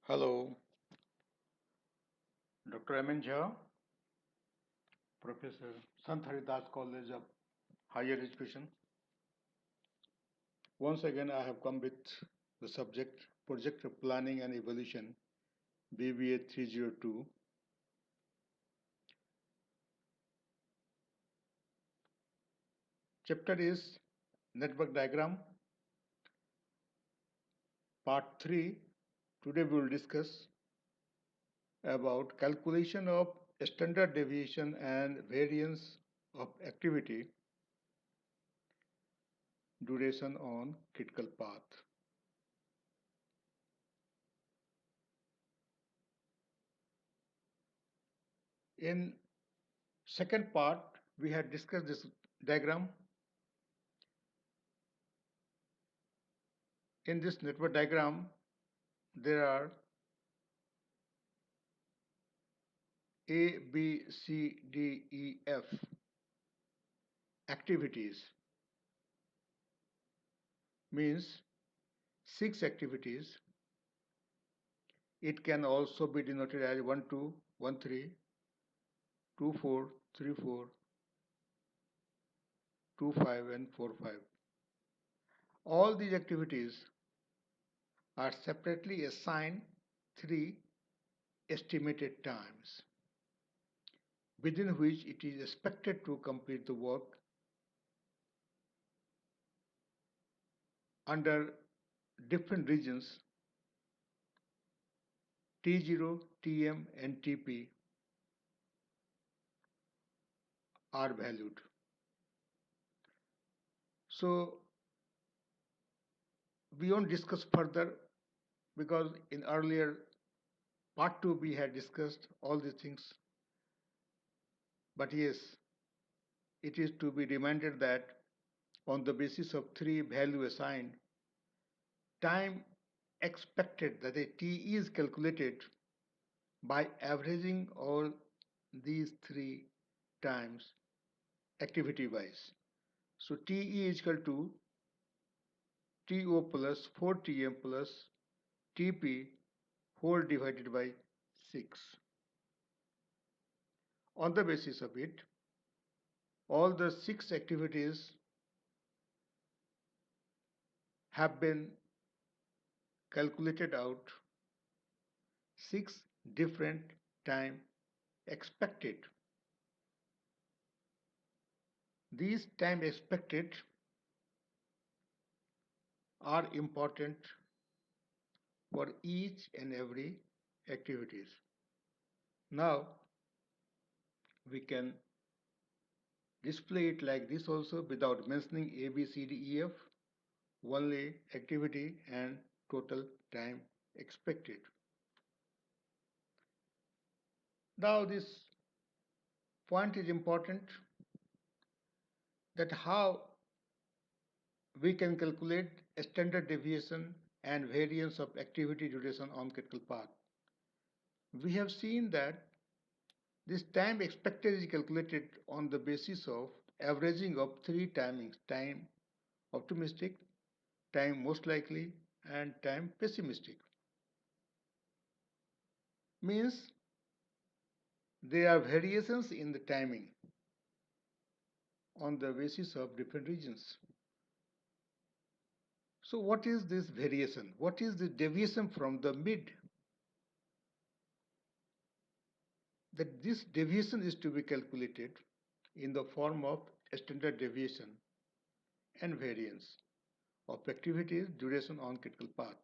Hello, Dr. Amin Jha, Professor Sant Haridas College of Higher Education. Once again, I have come with the subject Project Planning and Evolution, BBA 302. Chapter is Network Diagram, Part 3. Today we will discuss about calculation of standard deviation and variance of activity duration on critical path. In second part, we had discussed this diagram. In this network diagram, there are A, B, C, D, E, F activities, means 6 activities. It can also be denoted as 1, 2, 1, 3, 2, 4, 3, 4, 2, 5, and 4, 5. All these activities are separately assigned 3 estimated times within which it is expected to complete the work under different regions T0, Tm, and Tp are valued. So we won't discuss further because in earlier part 2 we had discussed all these things. But yes, it is to be reminded that on the basis of 3 value assigned, time expected, that is T is calculated by averaging all these 3 times activity wise. So Te is equal to To plus 4Tm plus Tp whole divided by 6. On the basis of it, all the 6 activities have been calculated out, 6 different time expected. These time expected are important for each and every activities. Now we can display it like this also without mentioning A, B, C, D, E, F, only activity and total time expected. Now this point is important, that how we can calculate standard deviation and variance of activity duration on critical path. We have seen that this time expected is calculated on the basis of averaging of 3 timings: time optimistic, time most likely, and time pessimistic. Means there are variations in the timing on the basis of different regions. So what is this variation? What is the deviation from the mid? That this deviation is to be calculated in the form of standard deviation and variance of activities duration on critical path.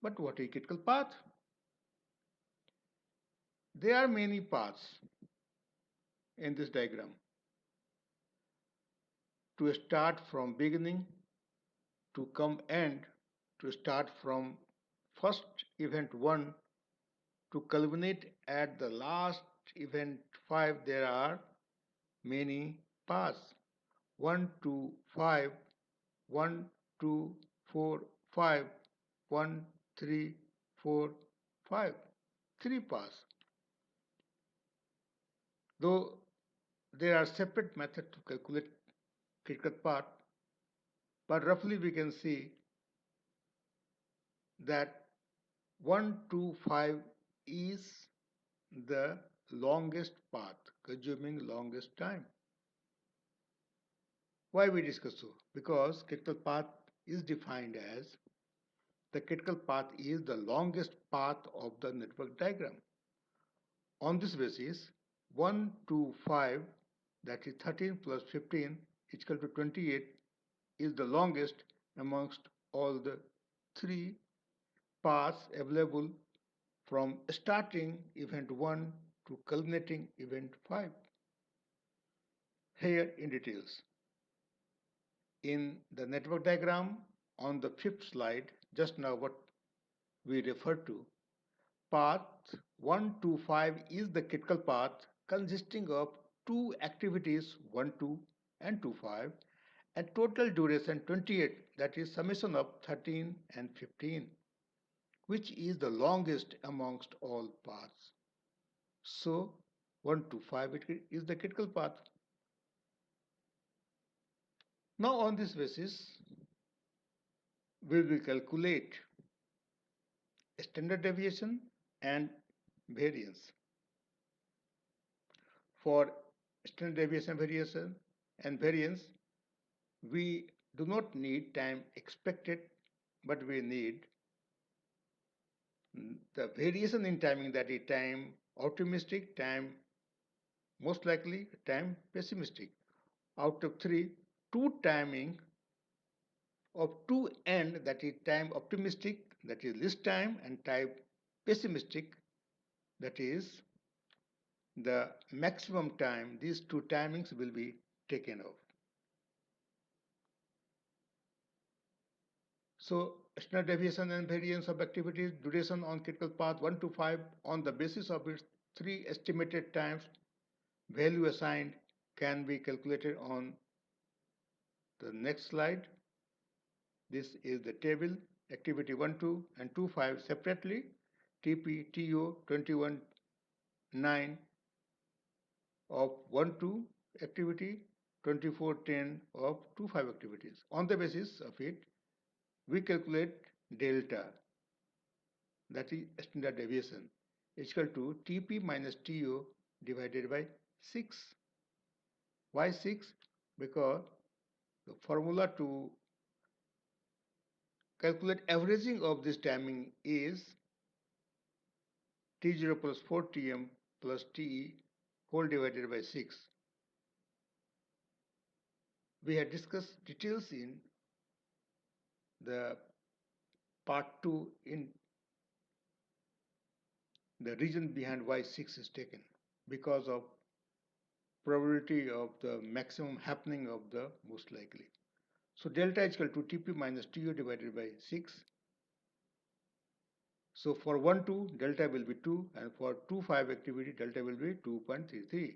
But what is critical path? There are many paths in this diagram. To start from beginning, to come end, to start from first event 1 to culminate at the last event 5, there are many paths. 1, 2, 5, 1, 2, 4, 5, 1, 3, 4, 5. 3 paths. Though there are separate methods to calculate critical path, but roughly we can see that 125 is the longest path, consuming longest time. Why we discuss so? Because critical path is defined as the critical path is the longest path of the network diagram. On this basis, 1 to 5, that is 13 plus 15 is equal to 28, is the longest amongst all the three paths available from starting event 1 to culminating event 5. Here in details. In the network diagram on the fifth slide, just now what we referred to, path 1 to 5 is the critical path consisting of two activities 1, 2 and 2, 5 and total duration 28, that is summation of 13 and 15, which is the longest amongst all paths. So 1 to 5 is the critical path. Now on this basis, we will calculate standard deviation and variance. For standard deviation and variance, we do not need time expected, but we need the variation in timing, that is time optimistic, time most likely, time pessimistic. Out of three, two timing of two end, that is time optimistic, that is least time, and time pessimistic, that is the maximum time. These two timings will be taken off. So standard deviation and variance of activities duration on critical path 1 to 5 on the basis of its three estimated times value assigned can be calculated on the next slide. This is the table. Activity 1, 2 and 2, 5 separately, TP, TO 21, 9 of 1, 2 activity, 24, 10 of 2, 5 activities. On the basis of it, we calculate delta, that is standard deviation, is equal to TP minus TO divided by 6. Why 6? Because the formula to calculate averaging of this timing is T0 plus 4Tm plus Te whole divided by 6. We had discussed details in the part 2 in the reason behind why 6 is taken, because of probability of the maximum happening of the most likely. So delta is equal to Tp minus Tu divided by 6. So for 1, 2, delta will be 2, and for 2, 5 activity, delta will be 2.33.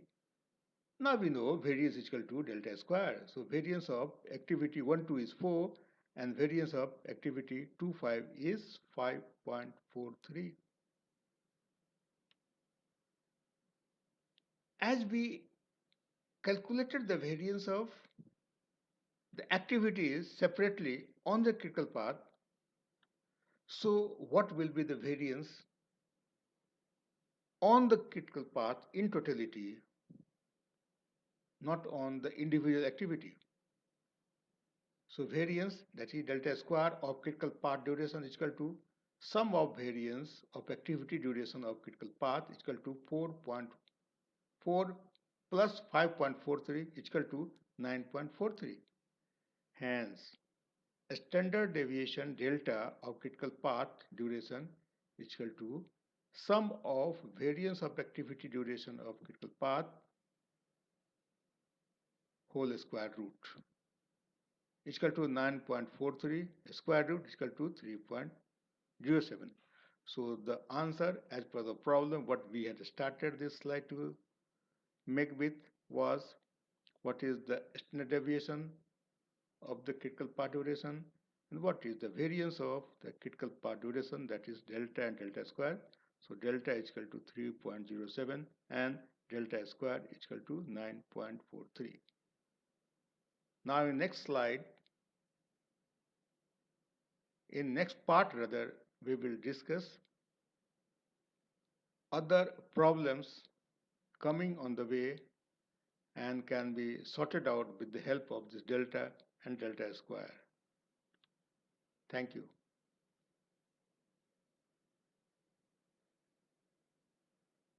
Now we know variance is equal to delta square. So variance of activity 1, 2 is 4, and variance of activity 2, 5 is 5.43. As we calculated the variance of the activities separately on the critical path, so what will be the variance on the critical path in totality, not on the individual activity? So variance, that is delta square of critical path duration, is equal to sum of variance of activity duration of critical path is equal to 4.4 plus 5.43 is equal to 9.43. Hence, standard deviation delta of critical path duration is equal to sum of variance of activity duration of critical path whole square root is equal to 9.43, square root is equal to 3.07. So the answer as per the problem what we had started this slide to make with was what is the standard deviation of the critical path duration and what is the variance of the critical path duration, that is delta and delta square. So delta is equal to 3.07 and delta square is equal to 9.43. Now in next slide, in next part rather, we will discuss other problems coming on the way and can be sorted out with the help of this delta and delta square. Thank you.